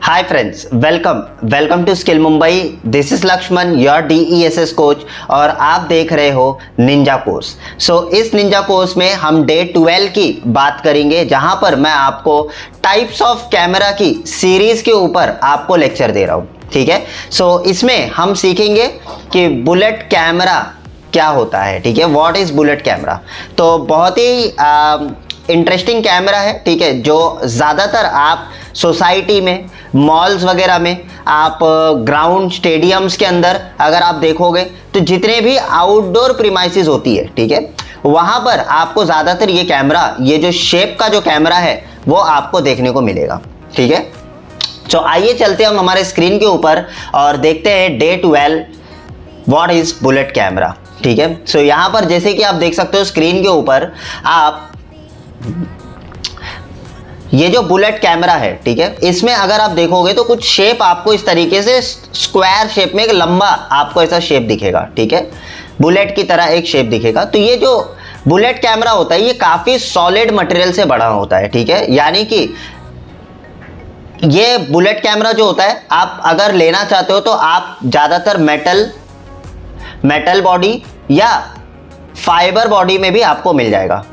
Hi friends, welcome to Skill Mumbai. This is Lakshman, your DESS coach और आप देख रहे हो निंजा कोर्स. इस निंजा कोर्स में हम डे 12 की बात करेंगे जहां पर मैं आपको टाइप्स ऑफ कैमरा की सीरीज के ऊपर आपको लेक्चर दे रहा हूं. ठीक है. इसमें हम सीखेंगे कि बुलेट कैमरा क्या होता है. ठीक है. What is bullet camera. तो बहुत ही इंटरेस्टिंग कैमरा है. ठीक है. जो ज़्यादातर आप सोसाइटी में, मॉल्स वगैरह में, आप ग्राउंड स्टेडियम्स के अंदर अगर आप देखोगे तो जितने भी आउटडोर प्रीमाइसेस होती है, ठीक है, वहां पर आपको ज़्यादातर ये कैमरा, ये जो शेप का जो कैमरा है वो आपको देखने को मिलेगा. ठीक है. तो आइए चलते हम हमारे स्क्रीन के ऊपर और देखते हैं day 12 what is bullet camera. ठीक है. यहां पर जैसे कि आप देख सकते हो स्क्रीन के ऊपर, आप ये जो बुलेट कैमरा है, ठीक है, इसमें अगर आप देखोगे तो कुछ शेप आपको इस तरीके से स्क्वायर शेप में एक लंबा आपको ऐसा शेप दिखेगा. ठीक है. बुलेट की तरह एक शेप दिखेगा. तो ये जो बुलेट कैमरा होता है ये काफी सॉलिड मटेरियल से बना होता है. ठीक है. यानी कि ये बुलेट कैमरा जो होता है, आप अगर लेना चाहते हो तो आप ज्यादातर मेटल बॉडी या फाइबर बॉडी में भी आपको मिल जाएगा.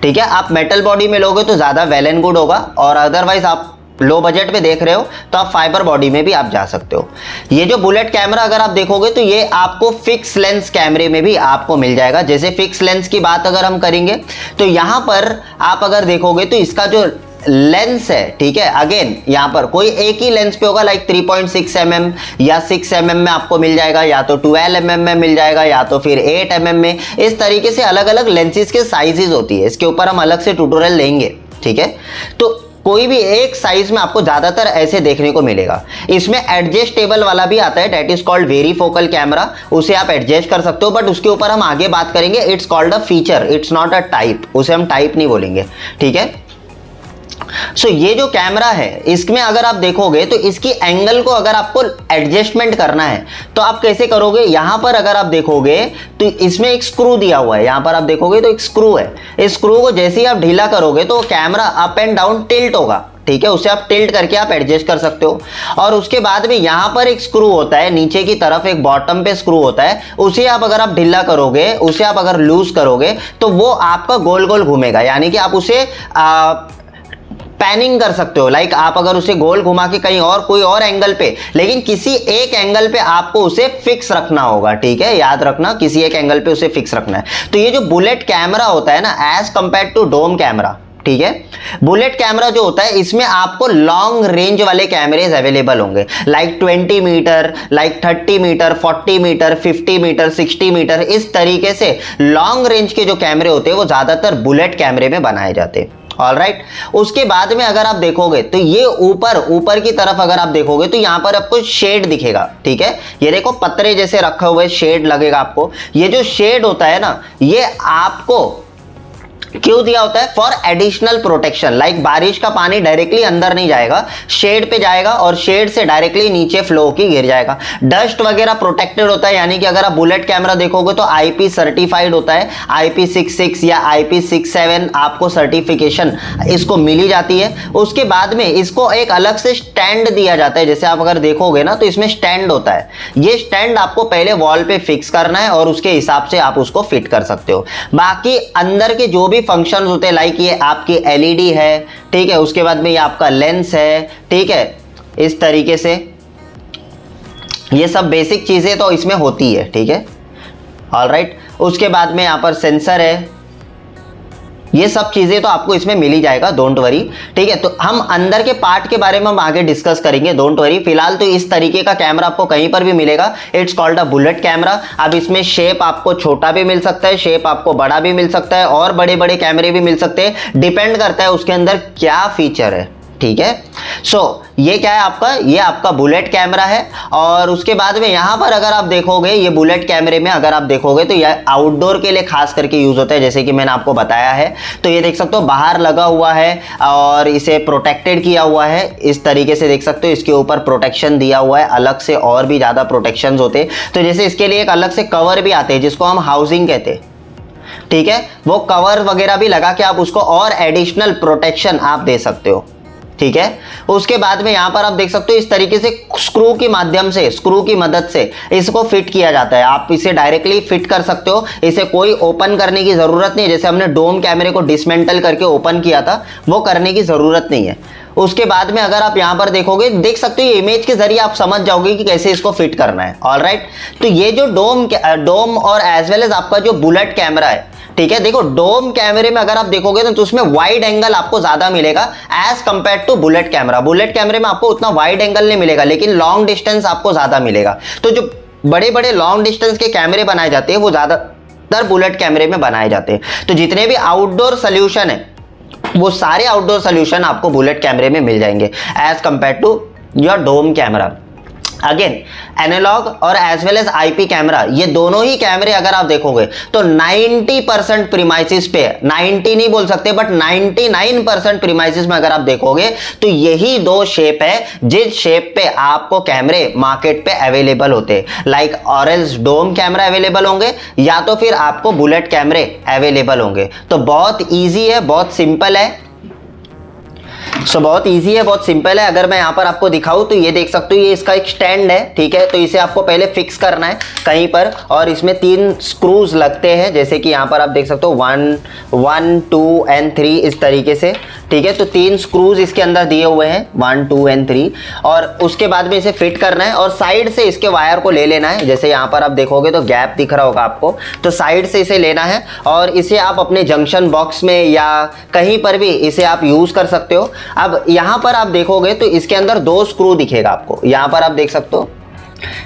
ठीक है. आप मेटल बॉडी में लोगे तो ज़्यादा वेल एंड गुड होगा, और अदरवाइज आप लो बजट में देख रहे हो तो आप फाइबर बॉडी में भी आप जा सकते हो. ये जो बुलेट कैमरा अगर आप देखोगे तो ये आपको फिक्स लेंस कैमरे में भी आपको मिल जाएगा. जैसे फिक्स लेंस की बात अगर हम करेंगे तो यहाँ पर आप अगर देखोगे तो इसका जो लेंस है, ठीक है, अगेन यहाँ पर कोई एक ही लेंस पे होगा, लाइक 3.6 mm या 6 mm में आपको मिल जाएगा, या तो 12 mm में मिल जाएगा, या तो फिर 8 mm में. इस तरीके से अलग अलग लेंसेज के साइजेस होती है. इसके ऊपर हम अलग से ट्यूटोरियल लेंगे. ठीक है. तो कोई भी एक साइज में आपको ज्यादातर ऐसे देखने को मिलेगा. इसमें एडजस्टेबल वाला भी आता है, that is called very focal camera. उसे आप एडजस्ट कर सकते हो, बट उसके ऊपर हम आगे बात करेंगे. It's called a feature, it's not a type. उसे हम टाइप नहीं बोलेंगे. ठीक है. ये जो कैमरा है इसमें अगर आप देखोगे तो इसकी एंगल को अगर आपको एडजस्टमेंट करना है तो आप कैसे करोगे. यहां पर अगर आप देखोगे तो इसमें एक स्क्रू दिया हुआ है. यहां पर आप देखोगे तो एक स्क्रू है. इस स्क्रू को जैसे ही आप ढीला करोगे तो camera up and down tilt होगा. ठीक है. उसे आप टिल्ट करके आप एडजस्ट कर सकते हो. और उसके बाद में यहां पर एक स्क्रू होता है नीचे की तरफ, एक बॉटम पे स्क्रू होता है. उसे आप अगर आप ढीला करोगे, उसे आप अगर लूज करोगे तो वो आपका गोल गोल घूमेगा. यानी कि आप उसे पैनिंग कर सकते हो. लाइक आप अगर उसे गोल घुमा के कहीं और कोई और एंगल पे, लेकिन किसी एक एंगल पे आपको उसे फिक्स रखना होगा. ठीक है. याद रखना, किसी एक एंगल पे उसे फिक्स रखना है. तो ये जो बुलेट कैमरा होता है ना, as compare to dome camera, ठीक है, बुलेट कैमरा जो होता है इसमें आपको लॉन्ग रेंज वाले कैमरेज अवेलेबल होंगे, like 20 metre, like 30 metre, 40 metre, 50 metre, 60 metre. इस तरीके से लॉन्ग रेंज के जो कैमरे होते हैं वो ज्यादातर बुलेट कैमरे में बनाए जाते हैं. ऑलराइट. उसके बाद में अगर आप देखोगे तो ये ऊपर की तरफ अगर आप देखोगे तो यहां पर आपको शेड दिखेगा. ठीक है. ये देखो पत्रे जैसे रखे हुए शेड लगेगा आपको. ये जो शेड होता है ना, ये आपको क्यों दिया होता है? For additional protection. लाइक बारिश का पानी डायरेक्टली अंदर नहीं जाएगा, शेड पे जाएगा और शेड से डायरेक्टली नीचे फ्लो होकर गिर जाएगा. डस्ट वगैरह प्रोटेक्टेड होता है. यानी कि अगर आप बुलेट कैमरा देखोगे तो IP सर्टिफाइड होता है. IP66 या IP67 आपको सर्टिफिकेशन इसको मिली जाती है. उसके बाद में इसको एक अलग से स्टैंड दिया जाता है. जैसे आप अगर देखोगे ना तो इसमें स्टैंड होता है. ये स्टैंड आपको पहले वॉल पे फिक्स करना है और उसके हिसाब से आप उसको फिट कर सकते हो. बाकी अंदर के जो भी फंक्शन होते हैं, लाइक ये आपकी LED है, ठीक है, उसके बाद में ये आपका लेंस है, ठीक है, इस तरीके से ये सब बेसिक चीजें तो इसमें होती है. ठीक है. ऑलराइट. उसके बाद में यहां पर सेंसर है. ये सब चीजें तो आपको इसमें मिल ही जाएगा, डोंट वरी. ठीक है. तो हम अंदर के पार्ट के बारे में हम आगे डिस्कस करेंगे, डोंट वरी. फिलहाल तो इस तरीके का कैमरा आपको कहीं पर भी मिलेगा. It's called a bullet camera. अब इसमें शेप आपको छोटा भी मिल सकता है, शेप आपको बड़ा भी मिल सकता है, और बड़े बड़े कैमरे भी मिल सकते हैं. डिपेंड करता है उसके अंदर क्या फीचर है. ठीक है. ये क्या है आपका? ये आपका बुलेट कैमरा है. और उसके बाद में यहां पर अगर आप देखोगे, ये बुलेट कैमरे में अगर आप देखोगे तो ये आउटडोर के लिए खास करके यूज होता है, जैसे कि मैंने आपको बताया है. तो ये देख सकते हो बाहर लगा हुआ है और इसे प्रोटेक्टेड किया हुआ है. इस तरीके से देख सकते हो इसके ऊपर प्रोटेक्शन दिया हुआ है अलग से, और भी ज्यादा प्रोटेक्शन होते हैं. तो जैसे इसके लिए एक अलग से कवर भी आते हैं जिसको हम हाउसिंग कहते हैं. ठीक है. वो कवर वगैरह भी लगा के आप उसको और एडिशनल प्रोटेक्शन आप दे सकते हो. ठीक है। उसके बाद में यहाँ पर आप देख सकते हो इस तरीके से स्क्रू की माध्यम से, स्क्रू की मदद से इसको फिट किया जाता है। आप इसे डायरेक्टली फिट कर सकते हो, इसे कोई ओपन करने की जरूरत नहीं है। जैसे हमने डोम कैमरे को डिसमेंटल करके ओपन किया था, वो करने की जरूरत नहीं है। उसके बाद में अगर आप यहाँ पर देखोगे, देख सकते हो ये इमेज के जरिए आप समझ जाओगे कि कैसे इसको फिट करना है। ऑलराइट, तो ये जो डोम और एज वेल एज आपका जो बुलेट कैमरा है, ठीक है। देखो डोम कैमरे में अगर आप देखोगे तो उसमें वाइड एंगल आपको ज्यादा मिलेगा as compare to bullet camera. Bullet कैमरे में आपको उतना वाइड एंगल नहीं मिलेगा, लेकिन लॉन्ग डिस्टेंस आपको ज्यादा मिलेगा। तो जो बड़े बड़े लॉन्ग डिस्टेंस के कैमरे बनाए जाते हैं वो ज्यादातर बुलेट कैमरे में बनाए जाते हैं। तो जितने भी आउटडोर सोल्यूशन है वो सारे आउटडोर सोल्यूशन आपको बुलेट कैमरे में मिल जाएंगे as compare to your dome camera. Again analog और as well as IP camera, ये दोनों ही कैमरे अगर आप देखोगे तो 90% प्रीमाइसिस पे, 90 नहीं बोल सकते बट 99% प्रीमाइसिस में अगर आप देखोगे तो यही दो शेप है जिस शेप पे आपको कैमरे मार्केट पे अवेलेबल होते हैं। Like orange dome camera available होंगे या तो फिर आपको बुलेट कैमरे अवेलेबल होंगे। तो बहुत ईजी है, बहुत सिंपल है। बहुत इजी है, बहुत सिंपल है। अगर मैं यहाँ पर आपको दिखाऊं तो ये देख सकते हो, ये इसका एक स्टैंड है, ठीक है। तो इसे आपको पहले फिक्स करना है कहीं पर, और इसमें 3 स्क्रूज लगते हैं, जैसे कि यहाँ पर आप देख सकते हो 1, 2 एंड 3 इस तरीके से, ठीक है। तो 3 स्क्रूज इसके अंदर दिए हुए हैं 1, 2 एंड 3, और उसके बाद में इसे फिट करना है और साइड से इसके वायर को ले लेना है। जैसे यहाँ पर आप देखोगे तो गैप दिख रहा होगा आपको, तो साइड से इसे लेना है और इसे आप अपने जंक्शन बॉक्स में या कहीं पर भी इसे आप यूज कर सकते हो। अब यहां पर आप देखोगे तो इसके अंदर 2 स्क्रू दिखेगा आपको, यहां पर आप देख सकते हो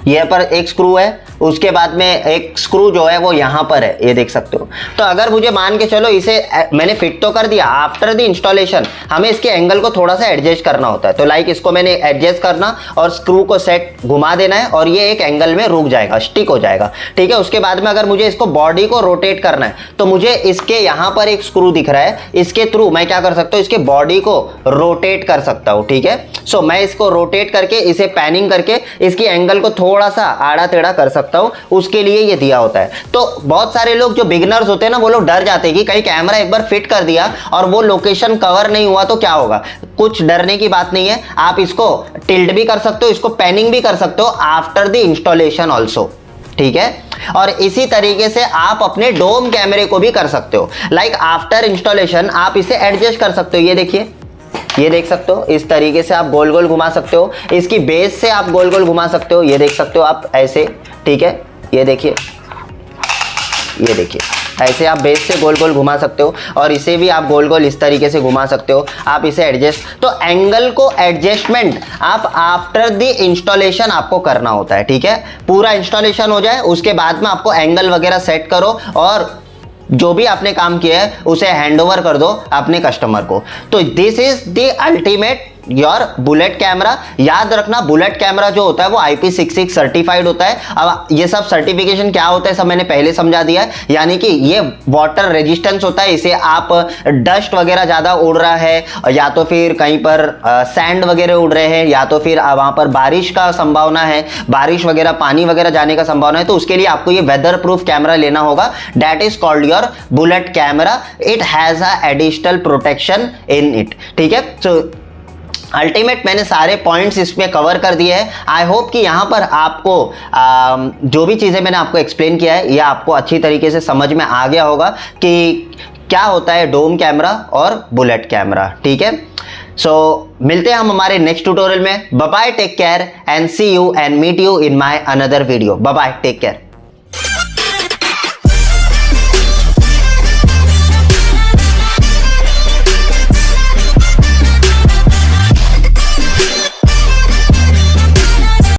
यहां पर एक स्क्रू है, उसके बाद में एक स्क्रू जो है वो यहां पर है, ये देख सकते हो। तो अगर मुझे मान के चलो इसे मैंने फिट तो कर दिया, आफ्टर द इंस्टॉलेशन हमें इसके एंगल को थोड़ा सा एडजस्ट करना होता है। तो लाइक इसको मैंने एडजस्ट करना और स्क्रू को सेट घुमा देना है और ये एक एंगल में रुक जाएगा, स्टिक हो जाएगा, ठीक है। उसके बाद में अगर मुझे इसको बॉडी को रोटेट करना है तो मुझे इसके यहां पर एक स्क्रू दिख रहा है, इसके थ्रू मैं क्या कर सकता हूं, इसके बॉडी को रोटेट कर सकता हूं, ठीक है। सो मैं इसको रोटेट करके इसे पैनिंग करके इसकी एंगल को थोड़ा सा आड़ा टेढ़ा कर सकता हूं, उसके लिए ये दिया होता है। तो बहुत सारे लोग जो बिगिनर्स होते हैं ना, वो लोग डर जाते हैं कि कहीं कैमरा एक बार फिट कर दिया और वो लोकेशन कवर नहीं हुआ तो क्या होगा। कुछ डरने की बात नहीं है, आप इसको टिल्ट भी कर सकते हो, इसको पैनिंग भी कर सकते हो आफ्टर द इंस्टॉलेशन ऑल्सो, ठीक है। और इसी तरीके से आप अपने डोम कैमरे को भी कर सकते हो। लाइक आफ्टर इंस्टॉलेशन आप इसे एडजस्ट कर सकते हो, ये देखिए, ये देख सकते हो, इस तरीके से आप गोल गोल घुमा सकते हो, इसकी बेस से आप गोल गोल घुमा सकते हो, ये देख सकते हो आप ऐसे, ठीक है। ये देखिए, ये देखिए, ऐसे आप बेस से गोल गोल घुमा सकते हो और इसे भी आप गोल गोल इस तरीके से घुमा सकते हो। आप इसे एडजस्ट, तो एंगल को एडजस्टमेंट आप आफ्टर द इंस्टॉलेशन आपको करना होता है, ठीक है। पूरा इंस्टॉलेशन हो जाए उसके बाद में आपको एंगल वगैरह सेट करो और जो भी आपने काम किया है उसे हैंडओवर कर दो अपने कस्टमर को। तो this is the ultimate your bullet camera. याद रखना, बुलेट कैमरा जो होता है वो IP66 सर्टिफाइड होता है। अब ये सब सर्टिफिकेशन क्या होता है सब मैंने पहले समझा दिया है। यानी कि ये वाटर रेजिस्टेंस होता है, इसे आप डस्ट वगैरह ज़्यादा उड़ रहा है या तो फिर कहीं पर सैंड वगैरह उड़ रहे हैं या तो फिर वहाँ पर बारिश का संभावना है, बारिश वगैरह पानी वगैरह जाने का संभावना है, तो उसके लिए आपको ये वेदर प्रूफ कैमरा लेना होगा। That is called your bullet camera. It has a additional protection in it, ठीक है। सो अल्टीमेट मैंने सारे पॉइंट्स इसमें कवर कर दिए हैं। आई होप कि यहाँ पर आपको जो भी चीज़ें मैंने आपको एक्सप्लेन किया है ये आपको अच्छी तरीके से समझ में आ गया होगा कि क्या होता है डोम कैमरा और बुलेट कैमरा, ठीक है। सो मिलते हैं हम हमारे नेक्स्ट ट्यूटोरियल में। Bye bye, take care and see you and meet you in my another video. Bye bye, take care.